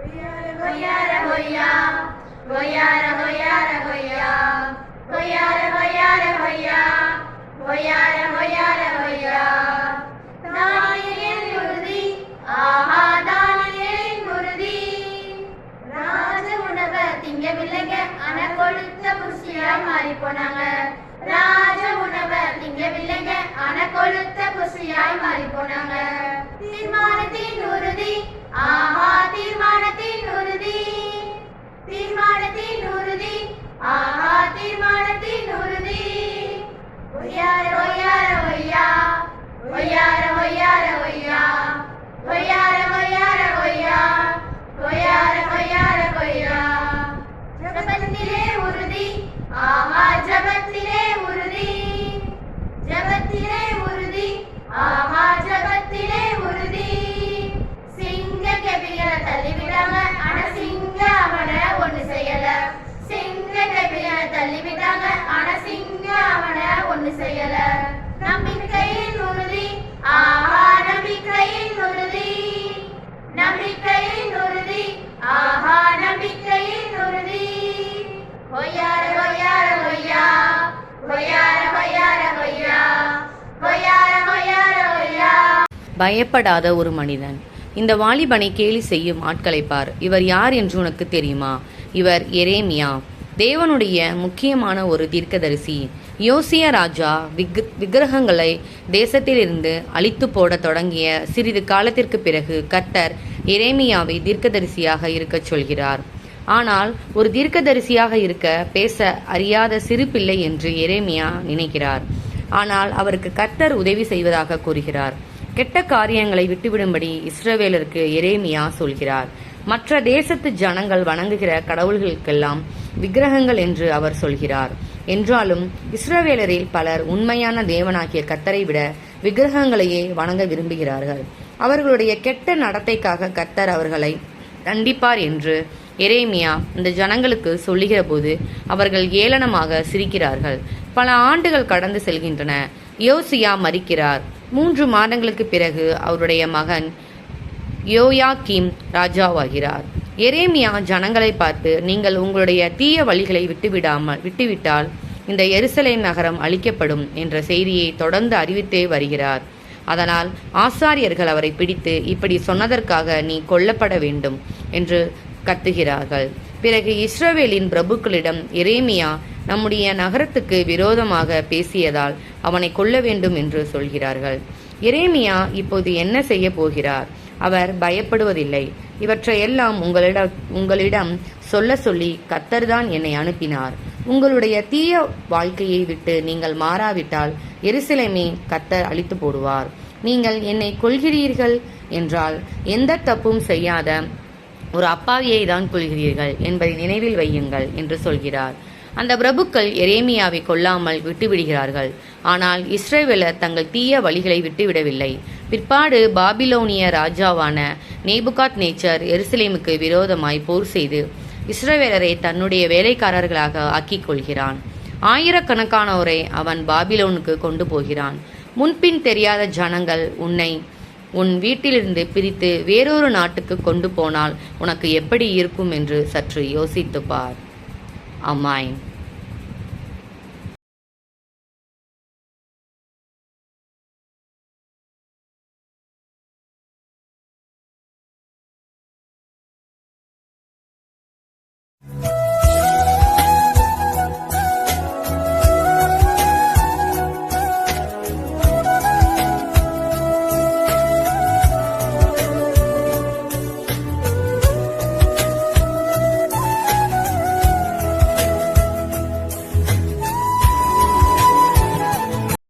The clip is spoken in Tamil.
Hoyara hoya, hoyara hoyara hoya, hoyara hoyara hoya, hoyara hoyara hoya. தானியேல் உறுதி, ஆஹா தானியேல் உறுதி. ராஜ உணவ திங்கவில்லைங்க, ஆனா கொழுத்த புசியாய் மாறி போனாங்க. ராஜ உணவ திங்கவில்லைங்க, ஆனா கொழுத்த புசியாய் மாறி போனாங்க. தீர்மானத்தின் உறுதி, ஆஹா தீர்மானத்தின் உறுதி. தீர்மானத்தின் உறுதி, ஆஹா தீர்மானத்தின் உறுதி. ஒய்யார ஒய்யார ஒய்யா, ஒய்யார ஒய்யார ஒய்யா, ஒய்யார ஒய்யார ஒய்யா, ஒய்யார ஒய்யார ஒய்யா. ஜபத்திலே உறுதி, ஆஹா ஜபத்திலே உறுதி. ஜபத்திலே உறுதி, ஆஹா ஜபத்திலே உறுதி. சிங்க கபிகளை தள்ளிவிடாம, ஆனா சிங்க அவனை ஒண்ணு செய்யல. சிங்க கபிகளை தள்ளிவிட்டாங்க, ஆனா சிங்க அவனை ஒண்ணு செய்யல. நம்பிக்கையின் உறுதி, ஆஹா நம்பிக்கையின் உறுதி. நம்பிக்கையின் உறுதி, ஆஹா நம்பிக்கையின் உறுதி. ஒய்யார ஒய்யார ஒய்யா, ஒய்யார ஒய்யார ஒய்யா, ஒய்யார ஒய்யார ஒய்யா. பயப்படாத ஒரு மனிதன். இந்த வாலிபனை கேலி செய்யும் ஆட்களை பார். இவர் யார் என்று உனக்கு தெரியுமா? இவர் எரேமியா, தேவனுடைய முக்கியமான ஒரு தீர்க்கதரிசி. யோசியா ராஜா விக்கிரகங்களை தேசத்திலிருந்து அழித்து போட தொடங்கிய சிறிது காலத்திற்கு பிறகு கர்த்தர் எரேமியாவை தீர்க்கதரிசியாக இருக்கச் சொல்கிறார். ஆனால் ஒரு தீர்க்கதரிசியாக இருக்க பேச அறியாத சிறு பிள்ளை என்று எரேமியா நினைக்கிறார். ஆனால் அவருக்கு கர்த்தர் உதவி செய்வதாக கூறுகிறார். கெட்ட காரியங்களை விட்டுவிடும்படி இஸ்ரவேலருக்கு எரேமியா சொல்கிறார். மற்ற தேசத்து ஜனங்கள் வணங்குகிற கடவுள்களுக்கெல்லாம் விக்கிரகங்கள் என்று அவர் சொல்கிறார். என்றாலும் இஸ்ரவேலரில் பலர் உண்மையான தேவனாகிய கர்த்தரை விட விக்கிரகங்களையே வணங்க விரும்புகிறார்கள். அவர்களுடைய கெட்ட நடத்தைக்காக கர்த்தர் அவர்களை தண்டிப்பார் என்று எரேமியா இந்த ஜனங்களுக்கு சொல்லுகிற போது அவர்கள் ஏளனமாக சிரிக்கிறார்கள். பல ஆண்டுகள் கடந்து செல்கின்றன. யோசியா மரிக்கிறார். 3 மாதங்களுக்கு பிறகு அவருடைய மகன் யோயாக்கீம் ராஜாவாகிறார். எரேமியா ஜனங்களை பார்த்து, நீங்கள் உங்களுடைய தீய வழிகளை விட்டுவிட்டால் இந்த எருசலேம் நகரம் அழிக்கப்படும் என்ற செய்தியை தொடர்ந்து அறிவித்தே வருகிறார். அதனால் ஆசாரியர்கள் அவரை பிடித்து, இப்படி சொன்னதற்காக நீ கொல்லப்பட வேண்டும் என்று கத்துகிறார்கள். பிறகு இஸ்ரவேலின் பிரபுக்களிடம் எரேமியா நம்முடைய நகரத்துக்கு விரோதமாக பேசியதால் அவனை கொல்ல வேண்டும் என்று சொல்கிறார்கள். எரேமியா இப்போது என்ன செய்ய போகிறார்? அவர் பயப்படுவதில்லை. இவற்றையெல்லாம் உங்களிடம் சொல்ல சொல்லி கர்த்தர்தான் என்னை அனுப்பினார். உங்களுடைய தீய வாழ்க்கையை விட்டு நீங்கள் மாறாவிட்டால் எருசலேமை கர்த்தர் அழித்து போடுவார். நீங்கள் என்னை கொல்கிறீர்கள் என்றால் எந்த தப்பும் செய்யாத ஒரு அப்பாவியை தான் கொள்கிறீர்கள் என்பதை நினைவில் வையுங்கள் என்று சொல்கிறார். அந்த பிரபுக்கள் எரேமியாவை கொல்லாமல் விட்டுவிடுகிறார்கள். ஆனால் இஸ்ரவேலர் தங்கள் தீய வழிகளை விட்டுவிடவில்லை. பிற்பாடு பாபிலோனிய ராஜாவான நேபுகாத் நேச்சர் எருசலேமுக்கு விரோதமாய் போர் செய்து இஸ்ரவேலரை தன்னுடைய வேலைக்காரர்களாக ஆக்கிக் கொள்கிறான். ஆயிரக்கணக்கானோரை அவன் பாபிலோனுக்கு கொண்டு போகிறான். முன்பின் தெரியாத ஜனங்கள் உன்னை உன் வீட்டிலிருந்து பிரித்து வேறொரு நாட்டுக்கு கொண்டு போனால் உனக்கு எப்படி இருக்கும் என்று சற்று யோசித்துப் பார். Amen.